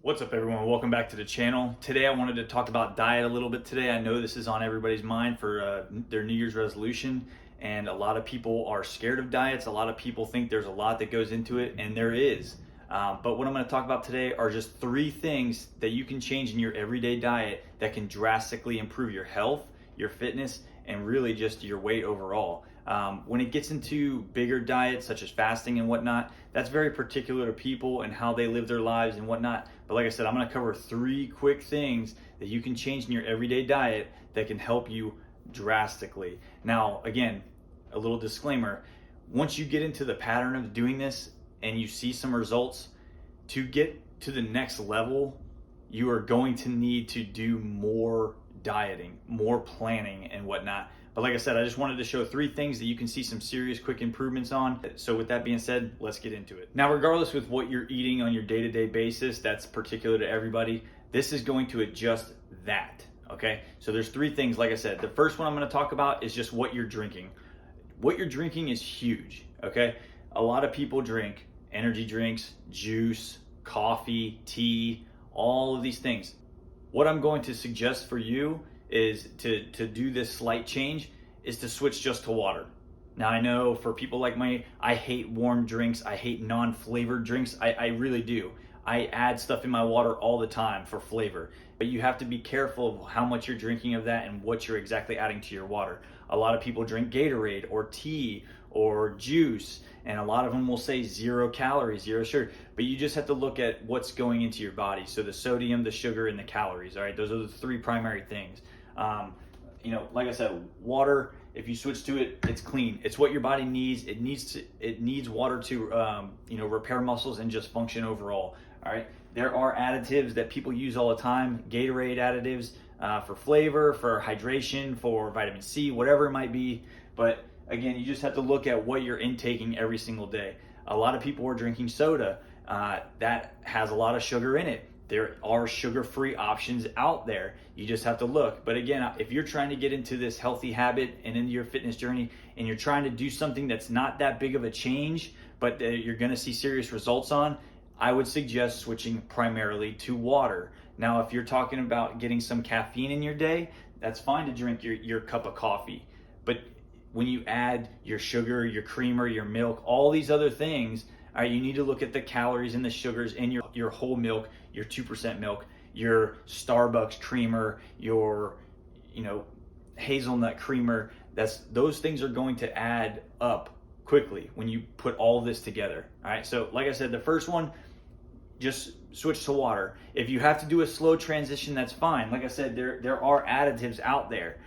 What's up, everyone? Welcome back to the channel. Today I wanted to talk about diet a little bit today. I know this is on everybody's mind for their New Year's resolution, and a lot of people are scared of diets. A lot of people think there's a lot that goes into it, and there is. But what I'm going to talk about today are just 3 things that you can change in your everyday diet that can drastically improve your health, your fitness, and really just your weight overall. When it gets into bigger diets such as fasting and whatnot, that's very particular to people and how they live their lives and whatnot. But like I said, I'm going to cover 3 quick things that you can change in your everyday diet that can help you drastically. Now, again, a little disclaimer: once you get into the pattern of doing this and you see some results, to get to the next level, you are going to need to do more dieting, more planning and whatnot. But like I said, I just wanted to show 3 things that you can see some serious quick improvements on. So with that being said, let's get into it. Now, regardless with what you're eating on your day-to-day basis, that's particular to everybody, this is going to adjust that, okay? So there's 3 things, like I said. The first one I'm gonna talk about is just what you're drinking. What you're drinking is huge, okay? A lot of people drink energy drinks, juice, coffee, tea, all of these things. What I'm going to suggest for you is to do this slight change is to switch just to water. Now, I know for people like me, I hate warm drinks. I hate non-flavored drinks. I really do. I add stuff in my water all the time for flavor, but you have to be careful of how much you're drinking of that and what you're exactly adding to your water. A lot of people drink Gatorade or tea or juice, and a lot of them will say 0 calories, 0 sugar, but you just have to look at what's going into your body. So the sodium, the sugar, and the calories, all right? Those are the 3 primary things. Like I said, water, if you switch to it, it's clean. It's what your body needs. It needs water to, repair muscles and just function overall, all right? There are additives that people use all the time, Gatorade additives, for flavor, for hydration, for vitamin C, whatever it might be. But again, you just have to look at what you're intaking every single day. A lot of people are drinking soda that has a lot of sugar in it. There are sugar-free options out there. You just have to look. But again, if you're trying to get into this healthy habit and into your fitness journey, and you're trying to do something that's not that big of a change, but you're gonna see serious results on, I would suggest switching primarily to water. Now, if you're talking about getting some caffeine in your day, that's fine to drink your cup of coffee. But when you add your sugar, your creamer, your milk, all these other things, all right, you need to look at the calories and the sugars in your whole milk, your 2% milk, your Starbucks creamer, your hazelnut creamer. Those things are going to add up quickly when you put all this together. All right, so like I said, the first one, just switch to water. If you have to do a slow transition, that's fine. Like I said, there are additives out there.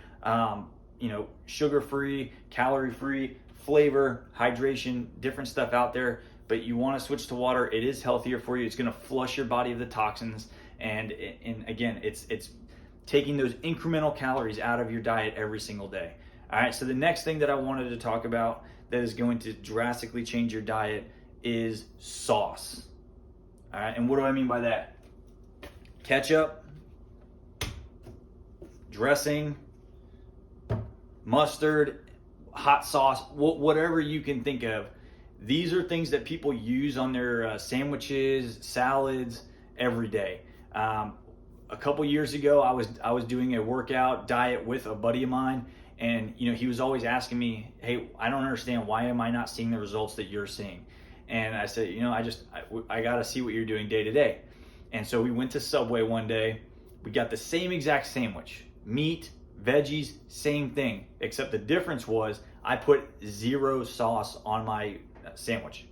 Sugar-free, calorie-free, flavor, hydration, different stuff out there. But you want to switch to water. It is healthier for you. It's going to flush your body of the toxins. And again, it's taking those incremental calories out of your diet every single day. All right, so the next thing that I wanted to talk about that is going to drastically change your diet is sauce. All right, and what do I mean by that? Ketchup, dressing, mustard, hot sauce, whatever you can think of. These are things that people use on their sandwiches, salads, every day. A couple years ago, I was doing a workout diet with a buddy of mine, and he was always asking me, "Hey, I don't understand, why am I not seeing the results that you're seeing?" And I said, I got to see what you're doing day to day. And so we went to Subway one day. We got the same exact sandwich, meat, veggies, same thing, except the difference was I put 0 sauce on my sandwich.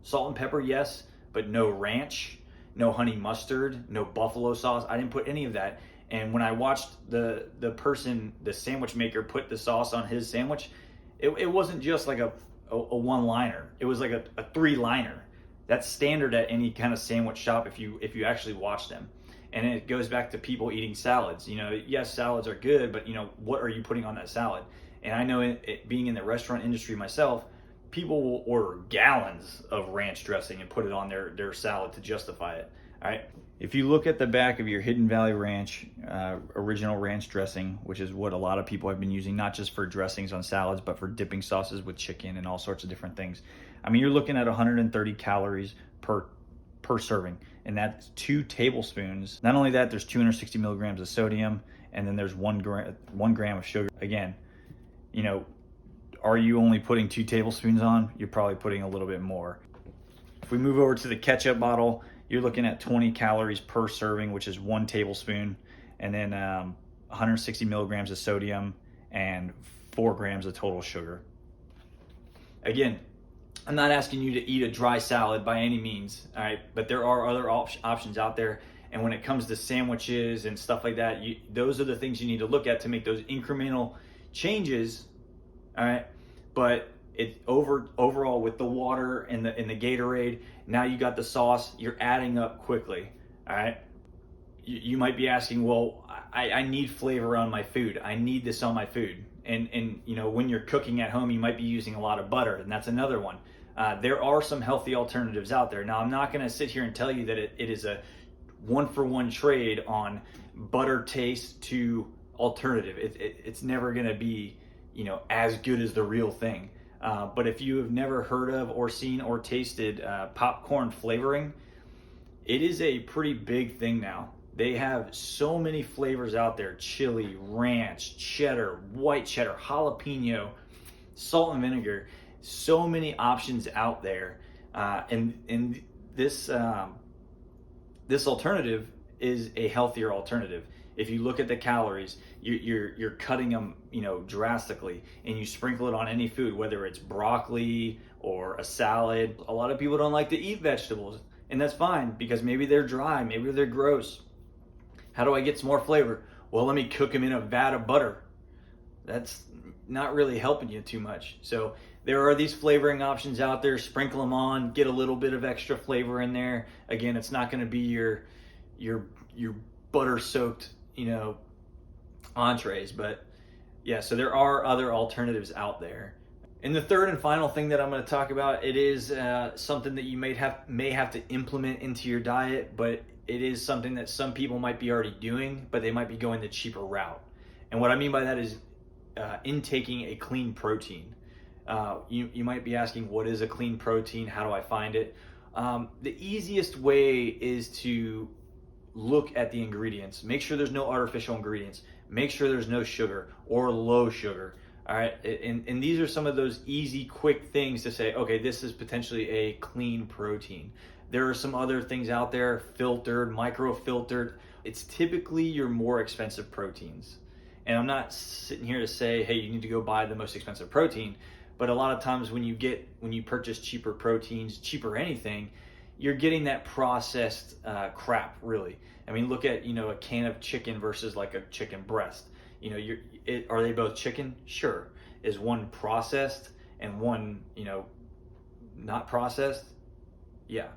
Salt and pepper, yes, but no ranch, no honey mustard, no buffalo sauce. I didn't put any of that. And when I watched the sandwich maker, put the sauce on his sandwich, it wasn't just like a 1-liner. It was like a 3-liner. That's standard at any kind of sandwich shop if you actually watch them. And it goes back to people eating salads. Yes, salads are good, but what are you putting on that salad? And I know being in the restaurant industry myself, people will order gallons of ranch dressing and put it on their salad to justify it. All right. If you look at the back of your Hidden Valley Ranch original ranch dressing, which is what a lot of people have been using, not just for dressings on salads, but for dipping sauces with chicken and all sorts of different things. I mean, you're looking at 130 calories per per serving, and that's 2 tablespoons. Not only that, there's 260 milligrams of sodium, and then there's 1 gram of sugar. Again, you know, are you only putting 2 tablespoons on? You're probably putting a little bit more. If we move over to the ketchup bottle, you're looking at 20 calories per serving, which is 1 tablespoon, and then 160 milligrams of sodium and 4 grams of total sugar. Again, I'm not asking you to eat a dry salad by any means, all right? But there are other options out there. And when it comes to sandwiches and stuff like that, those are the things you need to look at to make those incremental changes, all right? But overall with the water and the Gatorade, now you got the sauce, you're adding up quickly, all right? You might be asking, well, I need flavor on my food. I need this on my food. And you know, when you're cooking at home, you might be using a lot of butter, and that's another one. There are some healthy alternatives out there. Now, I'm not going to sit here and tell you that it is a one-for-one trade on butter taste to alternative. It's never going to be, you know, as good as the real thing. But if you have never heard of or seen or tasted popcorn flavoring, it is a pretty big thing now. They have so many flavors out there: chili, ranch, cheddar, white cheddar, jalapeno, salt and vinegar. So many options out there, and this alternative is a healthier alternative. If you look at the calories, you're cutting them, you know, drastically, and you sprinkle it on any food, whether it's broccoli or a salad. A lot of people don't like to eat vegetables, and that's fine because maybe they're dry, maybe they're gross. How do I get some more flavor? Well, let me cook them in a vat of butter. That's not really helping you too much. So there are these flavoring options out there. Sprinkle them on, get a little bit of extra flavor in there. Again, it's not going to be your butter soaked, you know, entrees, but yeah, so there are other alternatives out there. And the third and final thing that I'm going to talk about, it is something that you may have to implement into your diet, but it is something that some people might be already doing, but they might be going the cheaper route. And what I mean by that is intaking a clean protein. You might be asking, what is a clean protein? How do I find it? The easiest way is to look at the ingredients. Make sure there's no artificial ingredients. Make sure there's no sugar or low sugar. All right, and these are some of those easy, quick things to say, okay, this is potentially a clean protein. There are some other things out there, filtered, micro-filtered. It's typically your more expensive proteins. And I'm not sitting here to say, hey, you need to go buy the most expensive protein. But a lot of times when you purchase cheaper proteins, cheaper anything, you're getting that processed crap, really. I mean, look at, you know, a can of chicken versus like a chicken breast. You know, are they both chicken? Sure. Is one processed and one, you know, not processed? Yeah.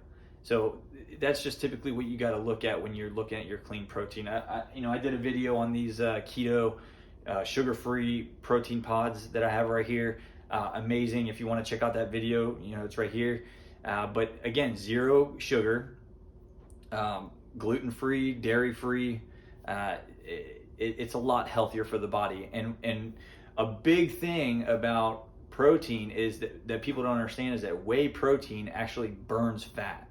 So that's just typically what you got to look at when you're looking at your clean protein. I did a video on these keto sugar-free protein pods that I have right here. Amazing. If you want to check out that video, you know, it's right here. But again, 0 sugar, gluten-free, dairy-free. It's a lot healthier for the body. And a big thing about protein is that people don't understand is that whey protein actually burns fat.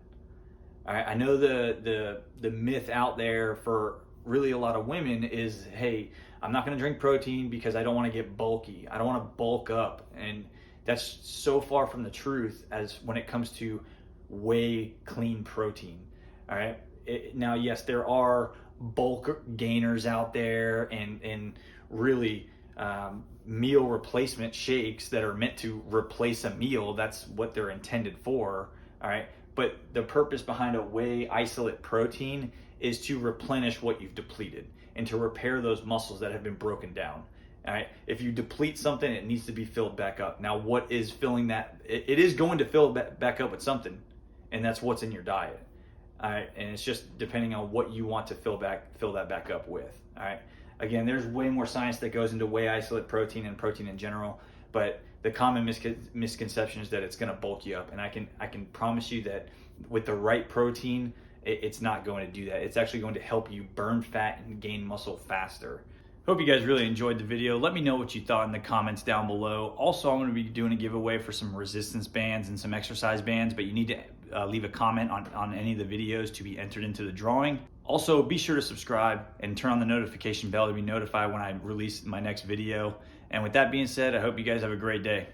All right, I know the myth out there for really a lot of women is, hey, I'm not going to drink protein because I don't want to get bulky. I don't want to bulk up. And that's so far from the truth as when it comes to whey clean protein. All right. Now, yes, there are bulk gainers out there and really meal replacement shakes that are meant to replace a meal. That's what they're intended for. All right. But the purpose behind a whey isolate protein is to replenish what you've depleted and to repair those muscles that have been broken down. All right. If you deplete something, it needs to be filled back up. Now, what is filling that? It is going to fill back up with something, and that's what's in your diet. All right. And it's just depending on what you want to fill that back up with. All right. Again, there's way more science that goes into whey isolate protein and protein in general, but the common misconception is that it's going to bulk you up. And I can promise you that with the right protein, it's not going to do that. It's actually going to help you burn fat and gain muscle faster. Hope you guys really enjoyed the video. Let me know what you thought in the comments down below. Also, I'm going to be doing a giveaway for some resistance bands and some exercise bands, but you need to leave a comment on any of the videos to be entered into the drawing. Also, be sure to subscribe and turn on the notification bell to be notified when I release my next video. And with that being said, I hope you guys have a great day.